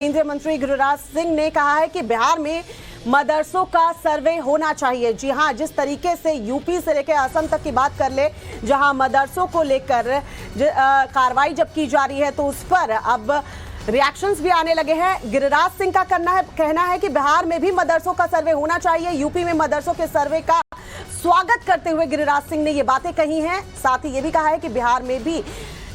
केंद्रीय मंत्री गिरिराज सिंह ने कहा है कि बिहार में मदरसों का सर्वे होना चाहिए। जी हां, जिस तरीके से यूपी से लेकर असम तक की बात कर ले, जहां मदरसों को लेकर कार्रवाई जब की जा रही है तो उस पर अब रिएक्शंस भी आने लगे हैं। गिरिराज सिंह का कहना है कि बिहार में भी मदरसों का सर्वे होना चाहिए। यूपी में मदरसों के सर्वे का स्वागत करते हुए गिरिराज सिंह ने ये बातें कही हैं। साथ ही ये भी कहा है कि बिहार में भी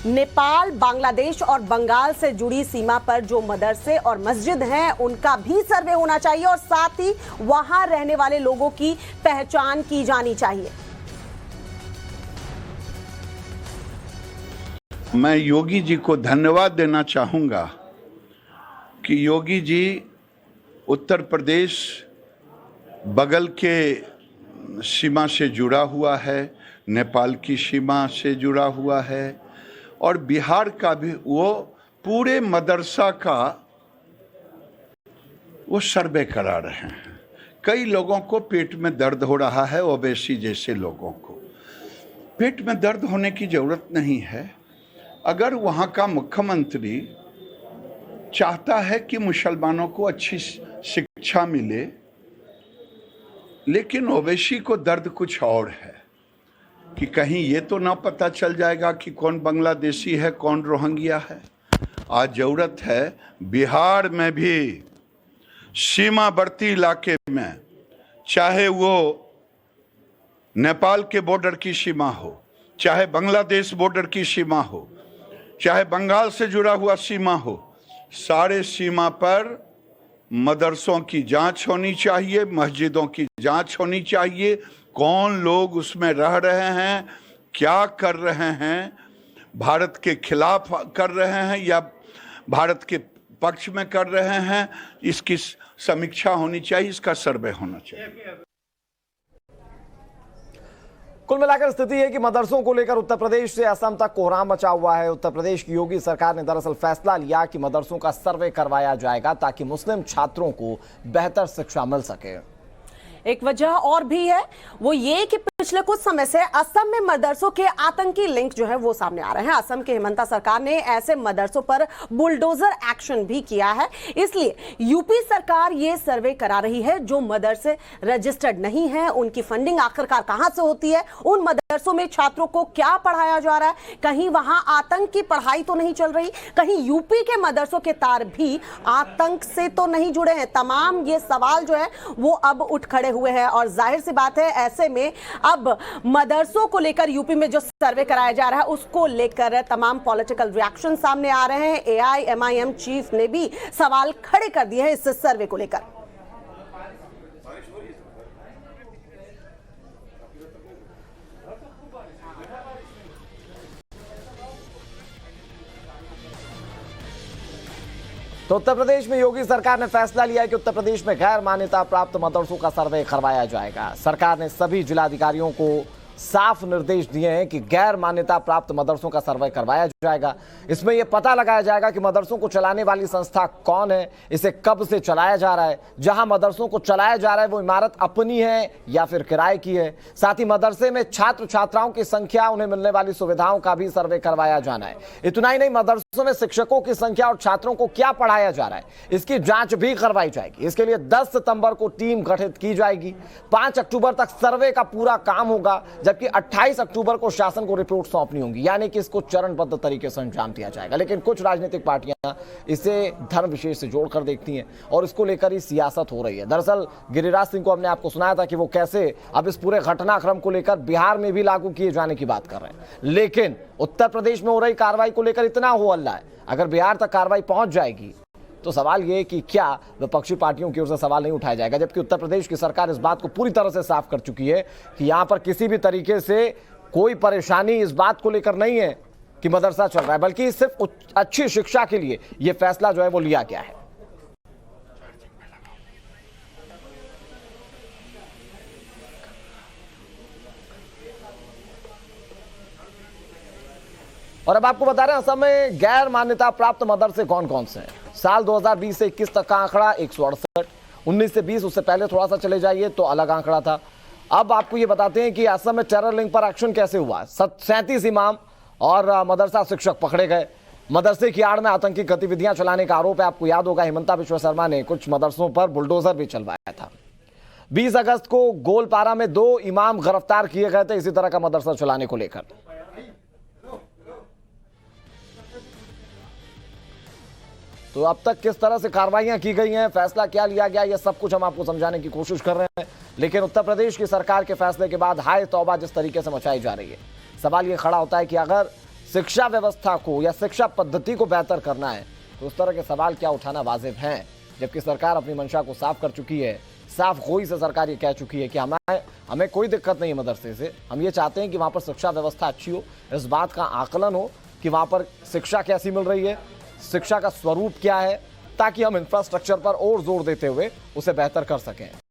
नेपाल, बांग्लादेश और बंगाल से जुड़ी सीमा पर जो मदरसे और मस्जिद हैं उनका भी सर्वे होना चाहिए और साथ ही वहां रहने वाले लोगों की पहचान की जानी चाहिए। मैं योगी जी को धन्यवाद देना चाहूंगा कि योगी जी उत्तर प्रदेश बगल के सीमा से जुड़ा हुआ है, नेपाल की सीमा से जुड़ा हुआ है और बिहार का भी वो पूरे मदरसा का वो सर्वे करा रहे हैं। कई लोगों को पेट में दर्द हो रहा है, ओबेसी जैसे लोगों को पेट में दर्द होने की जरूरत नहीं है। अगर वहाँ का मुख्यमंत्री चाहता है कि मुसलमानों को अच्छी शिक्षा मिले, लेकिन ओबेसी को दर्द कुछ और है कि कहीं ये तो ना पता चल जाएगा कि कौन बांग्लादेशी है, कौन रोहिंग्या है। आज जरूरत है बिहार में भी सीमावर्ती इलाके में, चाहे वो नेपाल के बॉर्डर की सीमा हो, चाहे बांग्लादेश बॉर्डर की सीमा हो, चाहे बंगाल से जुड़ा हुआ सीमा हो, सारे सीमा पर मदरसों की जांच होनी चाहिए, मस्जिदों की जांच होनी चाहिए। कौन लोग उसमें रह रहे हैं, क्या कर रहे हैं, भारत के खिलाफ कर रहे हैं या भारत के पक्ष में कर रहे हैं, इसकी समीक्षा होनी चाहिए, इसका सर्वे होना चाहिए। कुल मिलाकर स्थिति है कि मदरसों को लेकर उत्तर प्रदेश से असम तक कोहराम मचा हुआ है। उत्तर प्रदेश की योगी सरकार ने दरअसल फैसला लिया कि मदरसों का सर्वे करवाया जाएगा ताकि मुस्लिम छात्रों को बेहतर शिक्षा मिल सके। एक वजह और भी है, वो ये कि पिछले कुछ समय से असम में मदरसों के आतंकी लिंक जो है वो सामने आ रहे हैं। असम के हेमंता सरकार ने ऐसे मदरसों पर बुलडोजर एक्शन भी किया है, इसलिए यूपी सरकार ये सर्वे करा रही है। जो मदरसे रजिस्टर्ड नहीं है, उनकी फंडिंग आखिरकार कहां से होती है, उन मदरसों में छात्रों को क्या पढ़ाया जा रहा है, कहीं वहां आतंक की पढ़ाई तो नहीं चल रही, कहीं यूपी के मदरसों के तार भी आतंक से तो नहीं जुड़े हैं। तमाम ये सवाल जो है वो अब उठ खड़े हुए हैं और जाहिर सी बात है ऐसे में अब मदरसों को लेकर यूपी में जो सर्वे कराया जा रहा है उसको लेकर तमाम पॉलिटिकल रिएक्शन सामने आ रहे हैं। एआईएमआईएम चीफ ने भी सवाल खड़े कर दिए हैं इस सर्वे को लेकर। तो उत्तर प्रदेश में योगी सरकार ने फैसला लिया है कि उत्तर प्रदेश में गैर मान्यता प्राप्त मदरसों का सर्वे करवाया जाएगा। सरकार ने सभी जिलाधिकारियों को साफ निर्देश दिए हैं कि गैर मान्यता प्राप्त मदरसों का सर्वे करवाया जाएगा। इसमें यह पता लगाया जाएगा कि मदरसों को चलाने वाली संस्था कौन है, इसे कब से चलाया जा रहा है, जहां मदरसों को चलाया जा रहा है वो इमारत अपनी है या फिर किराए की है। साथ ही मदरसे में छात्र छात्राओं की संख्या, उन्हें मिलने वाली सुविधाओं का भी सर्वे करवाया जाना है। इतना ही नहीं, मदरसों में शिक्षकों की संख्या और छात्रों को क्या पढ़ाया जा रहा है इसकी जांच भी करवाई जाएगी। इसके लिए 10 सितंबर को टीम गठित की जाएगी। 5 अक्टूबर तक सर्वे का पूरा काम होगा, जबकि 28 अक्टूबर को शासन को रिपोर्ट सौंपनी होगी, यानी कि इसको चरणबद्ध तरीके से अंजाम दिया जाएगा। लेकिन कुछ राजनीतिक पार्टियां इसे धर्म विशेष से जोड़कर देखती हैं और इसको लेकर ही सियासत हो रही है। दरअसल गिरिराज सिंह को हमने आपको सुनाया था कि वो कैसे अब इस पूरे घटनाक्रम को लेकर बिहार में भी लागू किए जाने की बात कर रहे हैं, लेकिन उत्तर प्रदेश में हो रही कार्रवाई को लेकर इतना हो हल्ला है। अगर बिहार तक कार्रवाई पहुंच जाएगी तो सवाल यह कि क्या विपक्षी पार्टियों की ओर से सवाल नहीं उठाया जाएगा, जबकि उत्तर प्रदेश की सरकार इस बात को पूरी तरह से साफ कर चुकी है कि यहां पर किसी भी तरीके से कोई परेशानी इस बात को लेकर नहीं है कि मदरसा चल रहा है, बल्कि सिर्फ अच्छी शिक्षा के लिए यह फैसला जो है वो लिया गया है। और अब आपको बता रहे हैं असम में गैर मान्यता प्राप्त मदरसे कौन कौन से हैं। साल 2020 से 21 तक का आंकड़ा 168, 19 से 20 उससे पहले थोड़ा सा चले जाइए तो अलग आंकड़ा था। अब आपको ये बताते हैं कि असम में टेरर लिंक पर एक्शन कैसे हुआ। 37 इमाम और मदरसा शिक्षक पकड़े गए। मदरसे की आड़ में आतंकी गतिविधियां चलाने का आरोप है। आपको याद होगा हिमंता बिश्वा शर्मा ने कुछ मदरसों पर बुलडोजर भी चलवाया था। 20 अगस्त को गोलपारा में 2 इमाम गिरफ्तार किए गए थे इसी तरह का मदरसा चलाने को लेकर। तो अब तक किस तरह से कार्रवाइयां की गई हैं, फैसला क्या लिया गया, यह सब कुछ हम आपको समझाने की कोशिश कर रहे हैं। लेकिन उत्तर प्रदेश की सरकार के फैसले के बाद हाय तौबा जिस तरीके से मचाई जा रही है, सवाल यह खड़ा होता है कि अगर शिक्षा व्यवस्था को या शिक्षा पद्धति को बेहतर करना है तो उस तरह के सवाल क्या उठाना वाजिब है, जबकि सरकार अपनी मंशा को साफ कर चुकी है। साफ गोई से सरकार ये कह चुकी है कि हमें कोई दिक्कत नहीं है मदरसे से, हम ये चाहते हैं कि वहाँ पर शिक्षा व्यवस्था अच्छी हो, इस बात का आकलन हो कि वहाँ पर शिक्षा कैसी मिल रही है, शिक्षा का स्वरूप क्या है, ताकि हम इंफ्रास्ट्रक्चर पर और जोर देते हुए उसे बेहतर कर सकें।